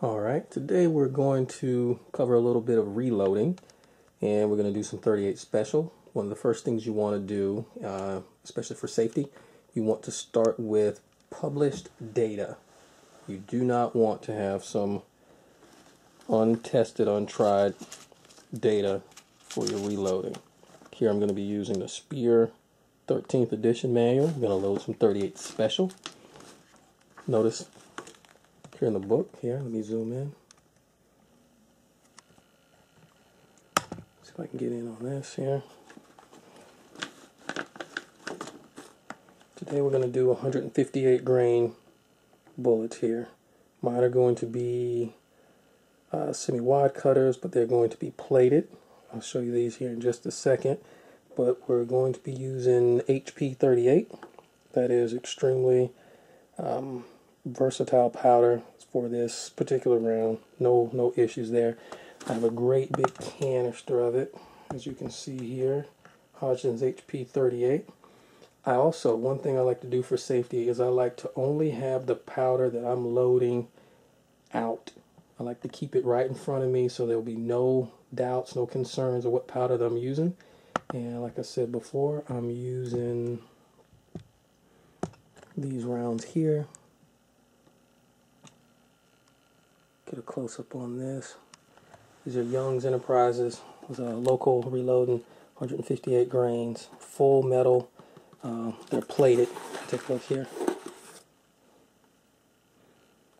Alright, today we're going to cover a little bit of reloading, and we're going to do some 38 special. One of the first things you want to do, especially for safety, you want to start with published data. You do not want to have some untested, untried data for your reloading. Here I'm going to be using the Spear 13th edition manual. I'm going to load some 38 special. Notice here in the book, here, let me zoom in. See if I can get in on this here. Today we're going to do 158 grain bullets here. Mine are going to be semi-wide cutters, but they're going to be plated. I'll show you these here in just a second. But we're going to be using HP-38. That is extremely versatile powder for this particular round. No issues there. I have a great big canister of it, as you can see here. Hodgdon's HP-38. I also, one thing I like to do for safety is I like to only have the powder that I'm loading out. I like to keep it right in front of me so there will be no doubts, no concerns of what powder that I'm using. And like I said before, I'm using these rounds here. Get a close-up on this. These are Young's Enterprises. It's a local reloading, 158 grains, full metal. They're plated. Take a look here.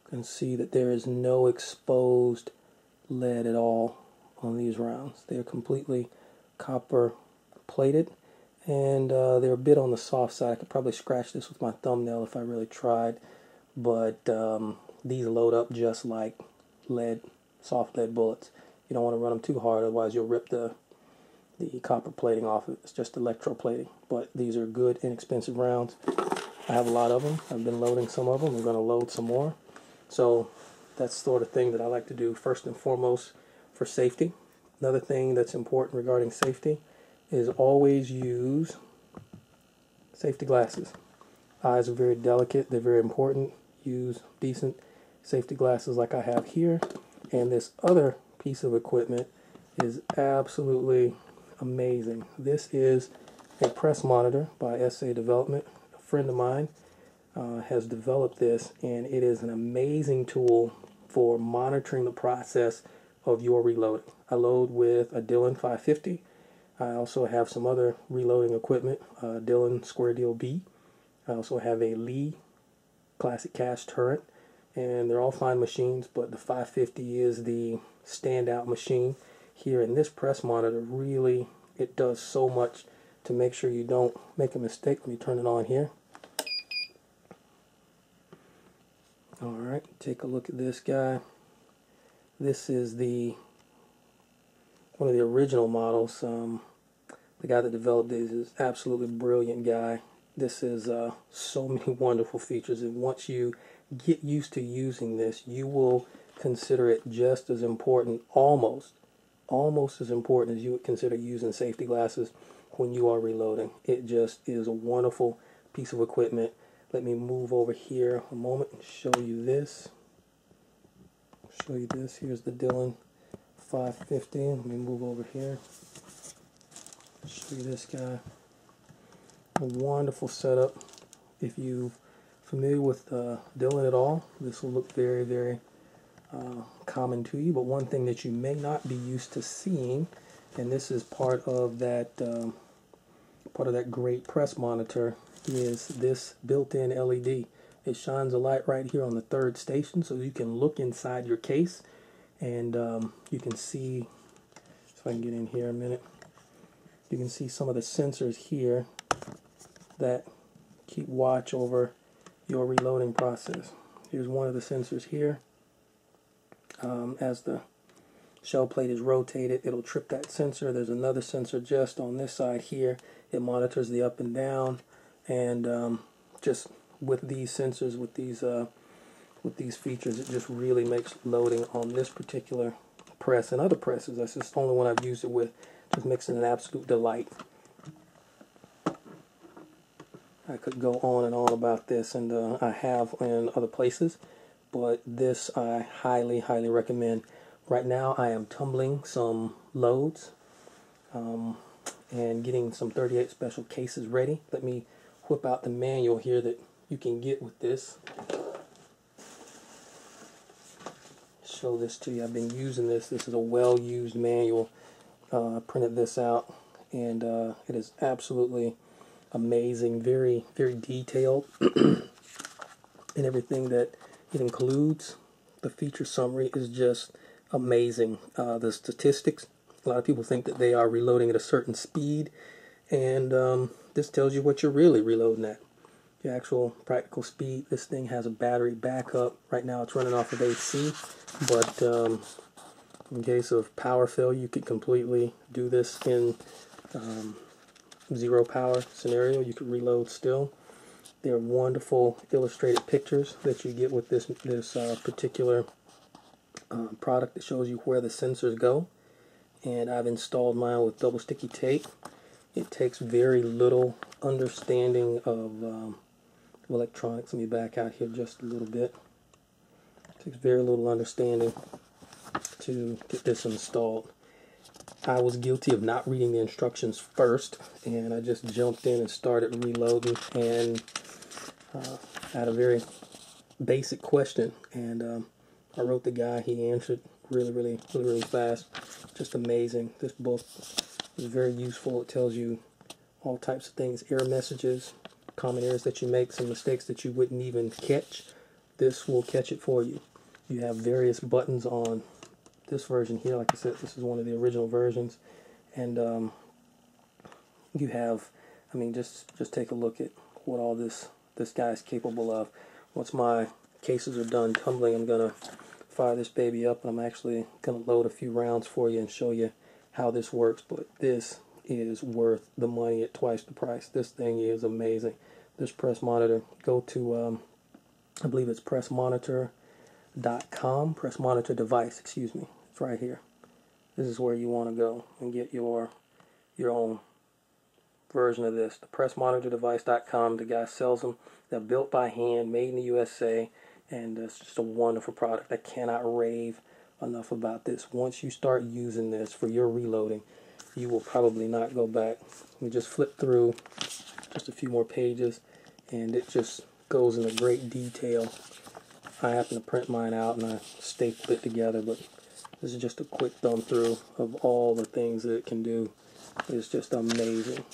You can see that there is no exposed lead at all on these rounds. They are completely copper plated, and they're a bit on the soft side. I could probably scratch this with my thumbnail if I really tried, but these load up just like lead, soft lead bullets. You don't want to run them too hard, otherwise you'll rip the copper plating off. It's just electroplating. But these are good, inexpensive rounds. I have a lot of them. I've been loading some of them. I'm going to load some more. So that's the sort of thing that I like to do first and foremost for safety. Another thing that's important regarding safety is always use safety glasses. Eyes are very delicate. They're very important. Use decent safety glasses like I have here. And this other piece of equipment is absolutely amazing. This is a press monitor by SA Development. A friend of mine has developed this, and it is an amazing tool for monitoring the process of your reloading. I load with a Dillon 550. I also have some other reloading equipment, Dillon Square Deal B. I also have a Lee Classic Cast turret, and they're all fine machines, but the 550 is the standout machine. Here in this press monitor, really, it does so much to make sure you don't make a mistake. Let me turn it on here. Alright, take a look at this guy. This is one of the original models. The guy that developed this is an absolutely brilliant guy. This is so many wonderful features, and once you get used to using this, you will consider it just as important, almost as important as you would consider using safety glasses when you are reloading. It just is a wonderful piece of equipment. Let me move over here a moment and show you this. Here's the Dillon 550. Let me move over here. Show you this guy. A wonderful setup. If you're familiar with Dillon at all, this will look very, very common to you. But one thing that you may not be used to seeing, and this is part of that great press monitor, is this built-in LED. It shines a light right here on the third station, so you can look inside your case, and you can see. If I can get in here a minute, you can see some of the sensors here that keep watch over your reloading process. Here's one of the sensors here. As the shell plate is rotated, it'll trip that sensor. There's another sensor just on this side here. It monitors the up and down, and just with these sensors, with these features, it just really makes loading on this particular press and other presses. That's just the only one I've used it with. Just makes it an absolute delight. I could go on and on about this, and I have in other places, but this I highly, highly recommend. Right now I am tumbling some loads and getting some 38 special cases ready. Let me whip out the manual here that you can get with this. Show this to you. I've been using this. This is a well-used manual. I printed this out, and it is absolutely amazing. Very, very detailed in everything that it includes. The feature summary is just amazing. The statistics, a lot of people think that they are reloading at a certain speed, and this tells you what you're really reloading at. The actual practical speed. This thing has a battery backup. Right now it's running off of AC, but in case of power failure, you could completely do this in zero power scenario. You could reload still. There are wonderful illustrated pictures that you get with this particular product that shows you where the sensors go. And I've installed mine with double sticky tape. It takes very little understanding of electronics. Let me back out here just a little bit. It takes very little understanding to get this installed. I was guilty of not reading the instructions first, and I just jumped in and started reloading, and I had a very basic question, and I wrote the guy. He answered really fast. Just amazing. This book is very useful. It tells you all types of things, error messages, common errors that you make, some mistakes that you wouldn't even catch. This will catch it for you. You have various buttons on this version here. Like I said, this is one of the original versions, and you have, I mean, just take a look at what all this guy is capable of. Once my cases are done tumbling, I'm gonna fire this baby up, and I'm actually gonna load a few rounds for you and show you how this works. But this is worth the money at twice the price. This thing is amazing. This press monitor, go to I believe it's pressmonitor.com, press monitor device, excuse me. It's right here. This is where you want to go and get your own version of this. The pressmonitordevice.com. The guy sells them. They're built by hand, made in the USA, and it's just a wonderful product. I cannot rave enough about this. Once you start using this for your reloading, you will probably not go back. Let me just flip through just a few more pages, and it just goes into great detail. I happen to print mine out and I stapled it together, but this is just a quick thumb through of all the things that it can do. It's just amazing.